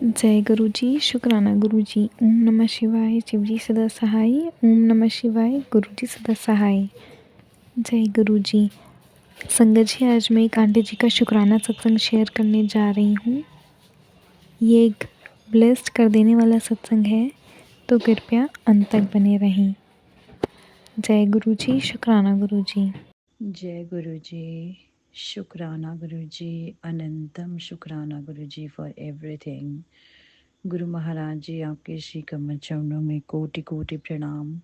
जय गुरु जी, शुक्राना गुरु जी। ओम नमः शिवाय, शिव जी सदा सहाय। ओम नमः शिवाय, गुरु जी सदा सहाय। जय गुरु जी। संगत जी, आज मैं एक आंटी जी का शुक्राना सत्संग शेयर करने जा रही हूँ। ये एक ब्लेस्ड कर देने वाला सत्संग है, तो कृपया अंत तक बने रहें। जय गुरु जी, शुक्राना गुरु जी। जय गुरु जी, शुक्राना गुरु जी, अनंतम शुक्राना गुरु जी फॉर एवरीथिंग। गुरु महाराज जी, आपके श्री कमल चरणों में कोटि कोटि प्रणाम।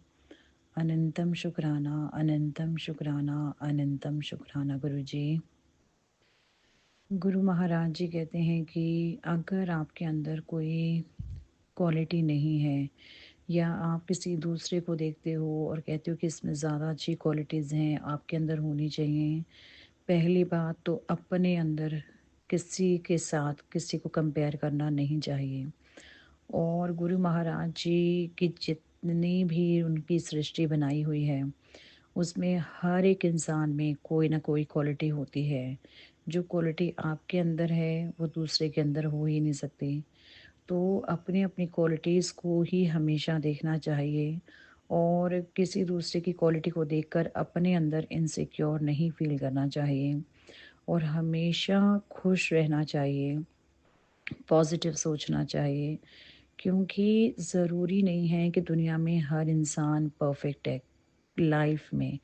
अनंतम शुक्राना, अनंतम शुक्राना, अनंतम शुक्राना गुरु जी। गुरु महाराज जी कहते हैं कि अगर आपके अंदर कोई क्वालिटी नहीं है या आप किसी दूसरे को देखते हो और कहते हो कि इसमें ज़्यादा अच्छी क्वालिटीज़ हैं, आपके अंदर होनी चाहिए। पहली बात तो अपने अंदर किसी के साथ किसी को कंपेयर करना नहीं चाहिए। और गुरु महाराज जी की जितनी भी उनकी सृष्टि बनाई हुई है, उसमें हर एक इंसान में कोई ना कोई क्वालिटी होती है। जो क्वालिटी आपके अंदर है वो दूसरे के अंदर हो ही नहीं सकती। तो अपनी अपनी क्वालिटीज़ को ही हमेशा देखना चाहिए और किसी दूसरे की क्वालिटी को देखकर अपने अंदर इनसिक्योर नहीं फील करना चाहिए और हमेशा खुश रहना चाहिए, पॉजिटिव सोचना चाहिए। क्योंकि ज़रूरी नहीं है कि दुनिया में हर इंसान परफेक्ट है। लाइफ में,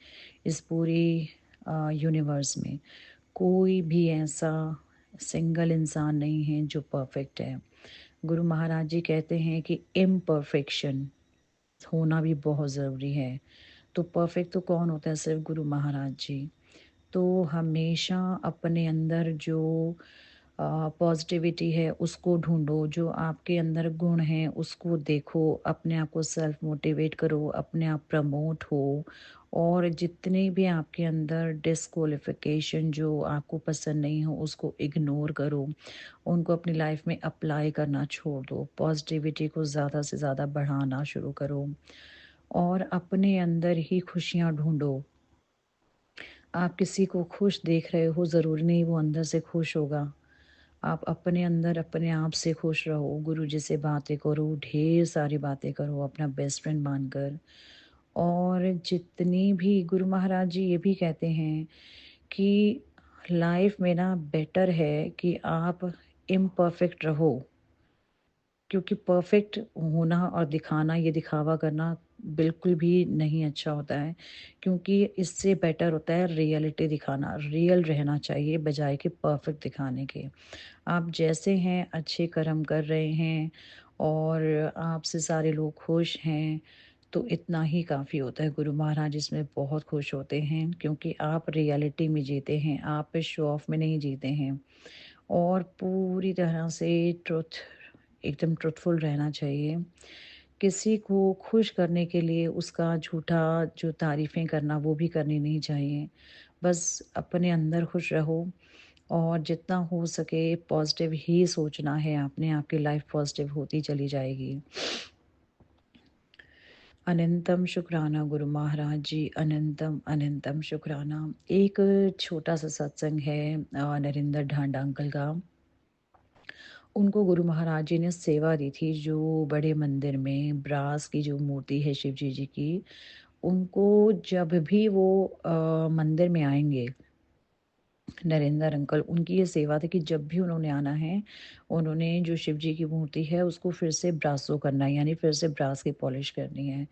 इस पूरी यूनिवर्स में कोई भी ऐसा सिंगल इंसान नहीं है जो परफेक्ट है। गुरु महाराज जी कहते हैं कि इम्परफेक्शन होना भी बहुत ज़रूरी है। तो परफेक्ट तो कौन होता है? सिर्फ गुरु महाराज जी। तो हमेशा अपने अंदर जो पॉजिटिविटी है उसको ढूंढो, जो आपके अंदर गुण हैं उसको देखो, अपने आप को सेल्फ मोटिवेट करो, अपने आप प्रमोट हो और जितने भी आपके अंदर डिस्क्वालिफिकेशन जो आपको पसंद नहीं हो उसको इग्नोर करो, उनको अपनी लाइफ में अप्लाई करना छोड़ दो, पॉजिटिविटी को ज़्यादा से ज़्यादा बढ़ाना शुरू करो और अपने अंदर ही खुशियाँ ढूंढो। आप किसी को खुश देख रहे हो, ज़रूरी नहीं वो अंदर से खुश होगा। आप अपने अंदर अपने आप से खुश रहो, गुरु जी से बातें करो, ढेर सारी बातें करो अपना बेस्ट फ्रेंड मानकर। और जितनी भी गुरु महाराज जी ये भी कहते हैं कि लाइफ में ना बेटर है कि आप इम्परफेक्ट रहो, क्योंकि परफेक्ट होना और दिखाना, ये दिखावा करना बिल्कुल भी नहीं अच्छा होता है। क्योंकि इससे बेटर होता है रियलिटी दिखाना, रियल रहना चाहिए बजाय कि परफेक्ट दिखाने के। आप जैसे हैं, अच्छे कर्म कर रहे हैं और आपसे सारे लोग खुश हैं, तो इतना ही काफ़ी होता है। गुरु महाराज इसमें बहुत खुश होते हैं क्योंकि आप रियलिटी में जीते हैं, आप शो ऑफ में नहीं जीते हैं और पूरी तरह से ट्रुथ, एकदम ट्रुथफुल रहना चाहिए। किसी को खुश करने के लिए उसका झूठा जो तारीफ़ें करना वो भी करनी नहीं चाहिए। बस अपने अंदर खुश रहो और जितना हो सके पॉजिटिव ही सोचना है आपने, आपकी लाइफ पॉजिटिव होती चली जाएगी। अनंतम शुक्राना गुरु महाराज जी, अनंतम अनंतम शुक्राना। एक छोटा सा सत्संग है नरेंद्र ढांडा अंकल का। उनको गुरु महाराज जी ने सेवा दी थी, जो बड़े मंदिर में ब्रास की जो मूर्ति है शिव जी जी की, उनको जब भी वो मंदिर में आएंगे, नरेंद्र अंकल, उनकी ये सेवा थी कि जब भी उन्होंने आना है, उन्होंने जो शिव जी की मूर्ति है उसको फिर से ब्रासो करना है, यानी फिर से ब्रास की पॉलिश करनी है।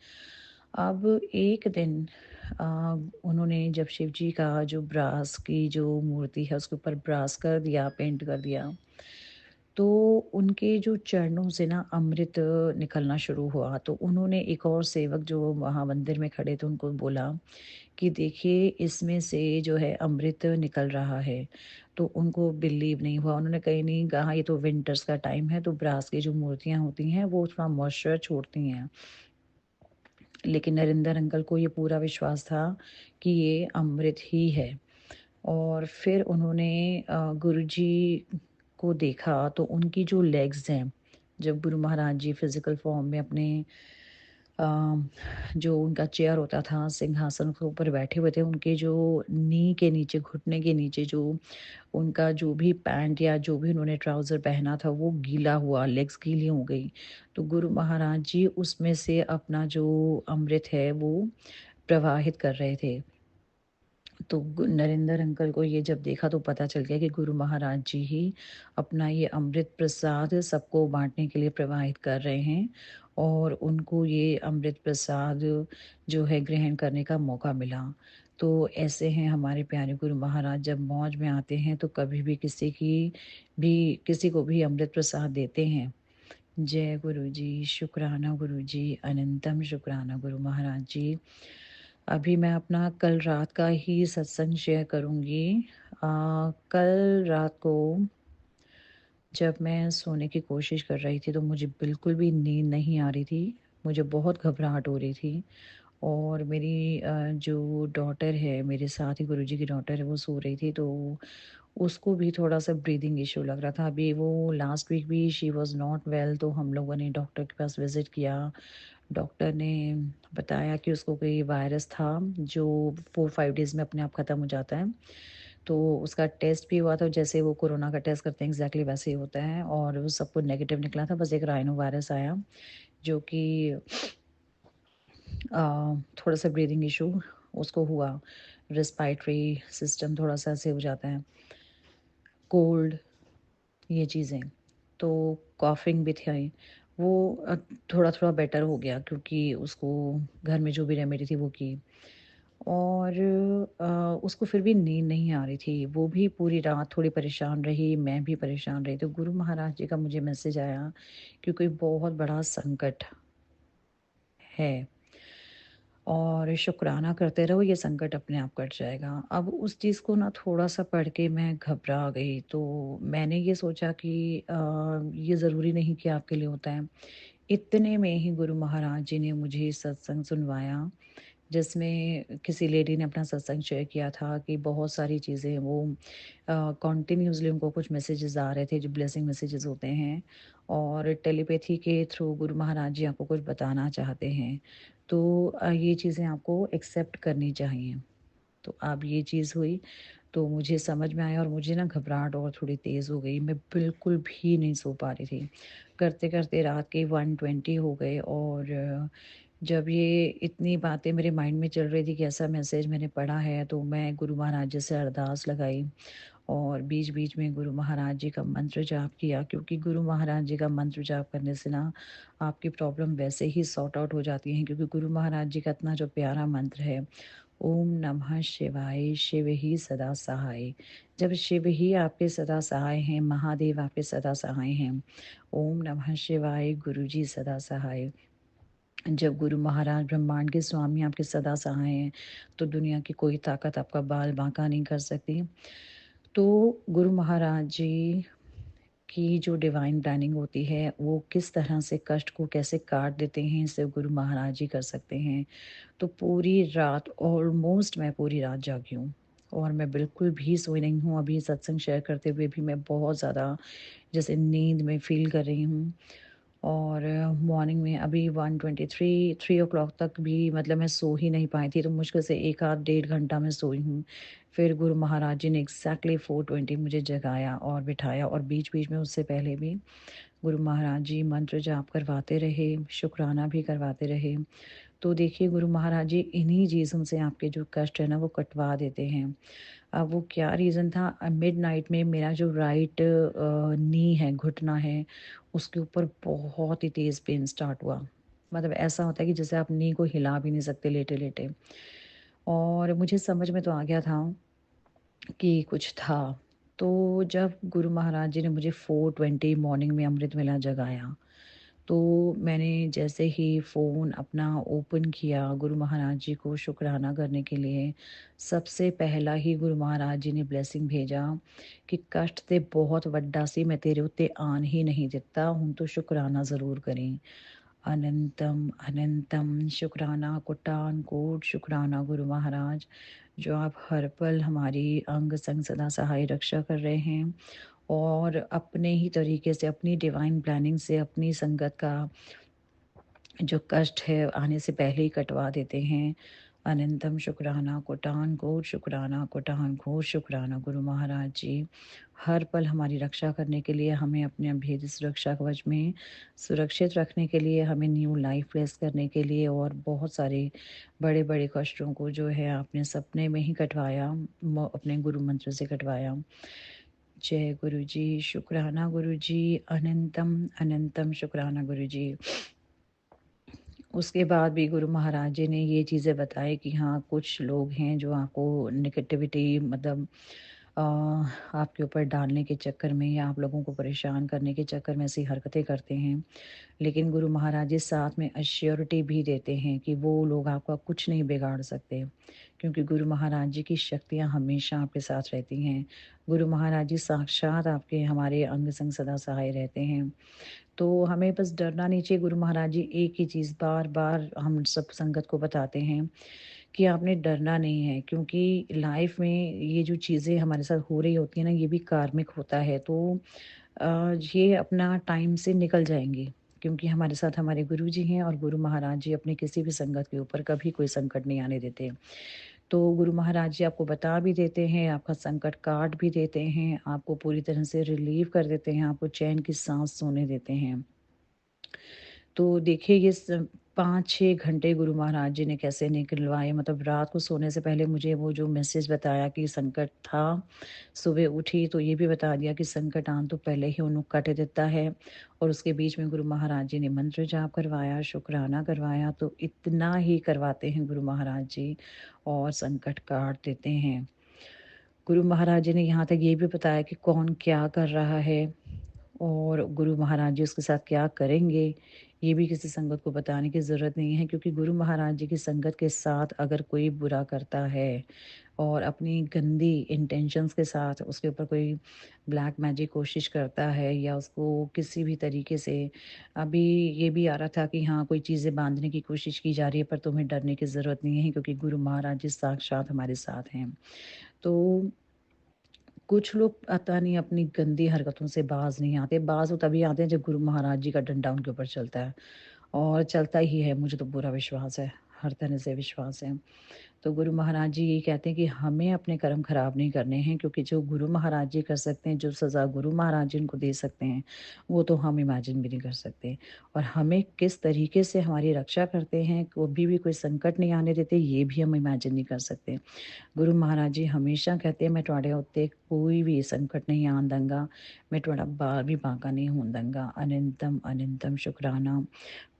अब एक दिन अ, उन्होंने जब शिव जी का जो ब्रास की जो मूर्ति है उसके ऊपर ब्रास कर दिया, पेंट कर दिया, तो उनके जो चरणों से ना अमृत निकलना शुरू हुआ। तो उन्होंने एक और सेवक जो वहाँ मंदिर में खड़े थे उनको बोला कि देखिए इसमें से जो है अमृत निकल रहा है। तो उनको बिलीव नहीं हुआ, उन्होंने कहीं नहीं कहा ये तो विंटर्स का टाइम है, तो ब्रास की जो मूर्तियाँ होती हैं वो थोड़ा मॉइस्चर छोड़ती हैं। लेकिन नरेंद्र अंकल को ये पूरा विश्वास था कि ये अमृत ही है। और फिर उन्होंने गुरुजी को देखा तो उनकी जो लेग्स हैं, जब गुरु महाराज जी फिजिकल फॉर्म में अपने जो उनका चेयर होता था, सिंहासन के ऊपर बैठे हुए थे, उनके जो नी के नीचे, घुटने के नीचे जो उनका जो भी पैंट या जो भी उन्होंने ट्राउज़र पहना था, वो गीला हुआ, लेग्स गीली हो गई। तो गुरु महाराज जी उसमें से अपना जो अमृत है, वो प्रवाहित कर रहे थे। तो नरेंद्र अंकल को ये जब देखा तो पता चल गया कि गुरु महाराज जी ही अपना ये अमृत प्रसाद सबको बांटने के लिए प्रवाहित कर रहे हैं और उनको ये अमृत प्रसाद जो है ग्रहण करने का मौका मिला। तो ऐसे हैं हमारे प्यारे गुरु महाराज, जब मौज में आते हैं तो कभी भी किसी को भी अमृत प्रसाद देते हैं। जय गुरु जी, शुक्राना गुरु जी, अनंतम शुक्राना गुरु महाराज जी। अभी मैं अपना कल रात का ही सत्संग शेयर करूँगी। कल रात को जब मैं सोने की कोशिश कर रही थी तो मुझे बिल्कुल भी नींद नहीं आ रही थी। मुझे बहुत घबराहट हो रही थी और मेरी जो डॉटर है, मेरे साथ ही गुरुजी की डॉटर है, वो सो रही थी तो उसको भी थोड़ा-सा ब्रीदिंग इश्यू लग रहा था। अभी वो लास्ट वीक भी शी वाज़ नॉट वेल, तो हम लोगों ने डॉक्टर के पास विज़िट किया। डॉक्टर ने बताया कि उसको कोई वायरस था जो 4-5 डेज़ में अपने आप ख़त्म हो जाता है। तो उसका टेस्ट भी हुआ था, जैसे वो कोरोना का टेस्ट करते हैं एग्ज़ैक्टली वैसे ही होता है और वो सब कुछ नेगेटिव निकला था, बस एक राइनो वायरस आया जो कि थोड़ा-सा ब्रीदिंग इश्यू उसको हुआ, रेस्पिरेटरी सिस्टम थोड़ा-सा ऐसे हो जाता है, कोल्ड, ये चीज़ें। तो कॉफ़िंग भी थी, वो थोड़ा-थोड़ा बेटर हो गया क्योंकि उसको घर में जो भी रेमेडी थी वो की और उसको फिर भी नींद नहीं आ रही थी। वो भी पूरी रात थोड़ी परेशान रही, मैं भी परेशान रही। तो गुरु महाराज जी का मुझे मैसेज आया कि कोई बहुत बड़ा संकट है और शुक्राना करते रहो, ये संकट अपने आप कट जाएगा। अब उस चीज़ को ना थोड़ा-सा पढ़ के मैं घबरा गई, तो मैंने ये सोचा कि ये ज़रूरी नहीं कि आपके लिए होता है। इतने में ही गुरु महाराज जी ने मुझे सत्संग सुनवाया, जिसमें किसी लेडी ने अपना सत्संग शेयर किया था कि बहुत सारी चीज़ें वो कंटिन्यूअसली उनको कुछ मैसेजेस आ रहे थे जो ब्लेसिंग मैसेजेस होते हैं और टेलीपैथी के थ्रू गुरु महाराज जी आपको कुछ बताना चाहते हैं। तो ये चीज़ें आपको एक्सेप्ट करनी चाहिए। तो अब ये चीज़ हुई, तो मुझे समझ में आया और मुझे ना घबराहट और थोड़ी तेज़ हो गई। मैं बिल्कुल भी नहीं सो पा रही थी। करते-करते रात के 1:20 हो गए और जब ये इतनी बातें मेरे माइंड में चल रही थी कि ऐसा मैसेज मैंने पढ़ा है, तो मैं गुरु महाराज जी से अरदास लगाई और बीच-बीच में गुरु महाराज जी का मंत्र जाप किया क्योंकि गुरु महाराज जी का मंत्र जाप करने से ना आपकी प्रॉब्लम वैसे ही सॉर्ट आउट हो जाती हैं क्योंकि गुरु महाराज जी का इतना जो प्यारा मंत्र है, ओम नमः शिवाय, शिव ही सदा सहाय। जब शिव ही आपके सदा सहाय हैं, महादेव आपके सदा सहाय हैं, ओम नमः शिवाय, गुरु जी सदा सहाय। जब गुरु महाराज ब्रह्मांड के स्वामी आपके सदा सहाय हैं, तो दुनिया की कोई ताकत आपका बाल बांका नहीं कर सकती। तो गुरु महाराज जी की जो डिवाइन प्लानिंग होती है, वो किस तरह से कष्ट को कैसे काट देते हैं, सिर्फ़ गुरु महाराज जी कर सकते हैं। तो पूरी रात ऑलमोस्ट मैं पूरी रात जागी हूँ और मैं बिल्कुल भी सोई नहीं हूँ। अभी सत्संग शेयर करते हुए भी मैं बहुत ज़्यादा जैसे नींद में फ़ील कर रही हूँ और मॉर्निंग में अभी 1:23 3 ओ क्लॉक तक भी मतलब मैं सो ही नहीं पाई थी, तो मुश्किल से 1 आध डेढ़ घंटा मैं सोई हूँ। फिर गुरु महाराज जी ने एग्ज़ैक्टली 4:20 मुझे जगाया और बिठाया और बीच-बीच में उससे पहले भी गुरु महाराज जी मंत्र जाप करवाते रहे, शुक्राना भी करवाते रहे। तो देखिए गुरु महाराज जी इन्हीं चीज़ों से आपके जो कष्ट है ना वो कटवा देते हैं। अब वो क्या रीज़न था, मिडनाइट में मेरा जो राइट नी है, घुटना है, उसके ऊपर बहुत ही तेज़ पेन स्टार्ट हुआ। मतलब ऐसा होता है कि जैसे आप नी को हिला भी नहीं सकते लेटे-लेटे और मुझे समझ में तो आ गया था कि कुछ था। तो जब गुरु महाराज जी ने मुझे 4:20 मॉर्निंग में अमृत वेला जगाया, तो मैंने जैसे ही फ़ोन अपना ओपन किया गुरु महाराज जी को शुक्राना करने के लिए, सबसे पहला ही गुरु महाराज जी ने ब्लेसिंग भेजा कि कष्ट ते बहुत वड्डा सी मैं तेरे उत्ते आन ही नहीं दिता, हुण तू शुक्राना ज़रूर करीं। अनंतम अनंतम शुक्राना कोटान कोट शुक्राना गुरु महाराज, जो आप हर पल हमारी अंग संग सदा सहाय रक्षा कर रहे हैं और अपने ही तरीके से अपनी डिवाइन प्लानिंग से अपनी संगत का जो कष्ट है आने से पहले ही कटवा देते हैं। अनंतम शुक्राना, कोटान कोट शुक्राना, कोटान कोट शुक्राना गुरु महाराज जी। हर पल हमारी रक्षा करने के लिए, हमें अपने अभेद सुरक्षा कवच में सुरक्षित रखने के लिए, हमें न्यू लाइफ ब्लेस करने के लिए, और बहुत सारे बड़े-बड़े कष्टों को जो है आपने सपने में ही कटवाया, अपने गुरु मंत्र से कटवाया। जय गुरु जी, शुक्राना गुरु जी, अनंतम अनंतम शुक्राना गुरु जी। उसके बाद भी गुरु महाराज जी ने ये चीज़ें बताई कि हाँ, कुछ लोग हैं जो आपको नेगेटिविटी मतलब आपके ऊपर डालने के चक्कर में या आप लोगों को परेशान करने के चक्कर में ऐसी हरकतें करते हैं। लेकिन गुरु महाराज जी साथ में एश्योरिटी भी देते हैं कि वो लोग आपका कुछ नहीं बिगाड़ सकते, क्योंकि गुरु महाराज जी की शक्तियाँ हमेशा आपके साथ रहती हैं। गुरु महाराज जी साक्षात आपके हमारे अंग संग सदा सहाय रहते हैं। तो हमें बस डरना नहीं चाहिए। गुरु महाराज जी एक ही चीज़ बार-बार हम सब संगत को बताते हैं कि आपने डरना नहीं है, क्योंकि लाइफ में ये जो चीज़ें हमारे साथ हो रही होती हैं ना, ये भी कार्मिक होता है। तो ये अपना टाइम से निकल जाएँगी, क्योंकि हमारे साथ हमारे गुरुजी हैं और गुरु महाराज जी अपने किसी भी संगत के ऊपर कभी कोई संकट नहीं आने देते। तो गुरु महाराज जी आपको बता भी देते हैं, आपका संकट काट भी देते हैं, आपको पूरी तरह से रिलीव कर देते हैं, आपको चैन की साँस सोने देते हैं। तो देखिए ये 5-6 घंटे गुरु महाराज जी ने कैसे निकलवाए, मतलब रात को सोने से पहले मुझे वो जो मैसेज बताया कि संकट था, सुबह उठी तो ये भी बता दिया कि संकट आन तो पहले ही उन्हें कट देता है, और उसके बीच में गुरु महाराज जी ने मंत्र जाप करवाया, शुक्राना करवाया। तो इतना ही करवाते हैं गुरु महाराज जी और संकट काट देते हैं। गुरु महाराज जी ने यहाँ तक ये भी बताया कि कौन क्या कर रहा है और गुरु महाराज जी उसके साथ क्या करेंगे, ये भी किसी संगत को बताने की ज़रूरत नहीं है, क्योंकि गुरु महाराज जी की संगत के साथ अगर कोई बुरा करता है और अपनी गंदी इंटेंशंस के साथ उसके ऊपर कोई ब्लैक मैजिक कोशिश करता है, या उसको किसी भी तरीके से, अभी ये भी आ रहा था कि हाँ, कोई चीज़ें बांधने की कोशिश की जा रही है, पर तुम्हें डरने की ज़रूरत नहीं है, क्योंकि गुरु महाराज जी साक्षात हमारे साथ हैं। तो कुछ लोग पता नहीं अपनी गंदी हरकतों से बाज नहीं आते। बाज वो तभी आते हैं जब गुरु महाराज जी का डंडा उनके ऊपर चलता है, और चलता ही है, मुझे तो पूरा विश्वास है, हर तरह से विश्वास है। तो गुरु महाराज जी ये कहते हैं कि हमें अपने कर्म खराब नहीं करने हैं, क्योंकि जो गुरु महाराज जी कर सकते हैं, जो सज़ा गुरु महाराज जी इनको दे सकते हैं, वो तो हम इमेजिन भी नहीं कर सकते। और हमें किस तरीके से हमारी रक्षा करते हैं, कभी भी कोई संकट नहीं आने देते, ये भी हम इमेजिन नहीं कर सकते। गुरु महाराज जी हमेशा कहते हैं, मैं तुहाडे उत्ते कोई भी संकट नहीं आन दूँगा, मैं तुहाडा बाल भी बांका नहीं होन दूँगा। अनंतम अनंतम शुक्राना,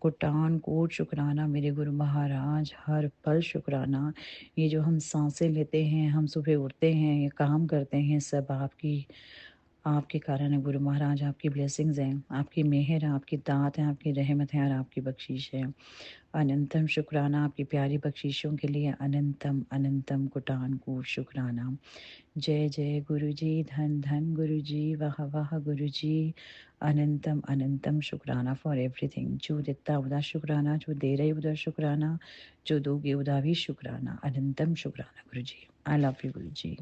कोटान कोट शुक्राना मेरे गुरु महाराज, हर पल शुक्राना। ये जो हम साँसें लेते हैं, हम सुबह उठते हैं, ये काम करते हैं, सब आपकी आपके कारण है गुरु महाराज। आपकी ब्लेसिंग्स हैं, आपकी मेहर है, आपकी दात है, आपकी रहमत है और आपकी बख्शीश है। अनंतम शुक्राना आपकी प्यारी बख्शीशों के लिए। अनंतम अनंतम कोटान कोट शुक्राना। जय जय गुरु जी, धन धन गुरु जी, वाह वाह गुरु जी। अनंतम अनंतम शुक्राना फॉर एवरीथिंग। जो देता उदा शुक्राना, जो दे रहे उदा शुक्राना, जो दोगे उदा भी शुक्राना। अनंतम शुक्राना गुरु जी। I love you Guru ji.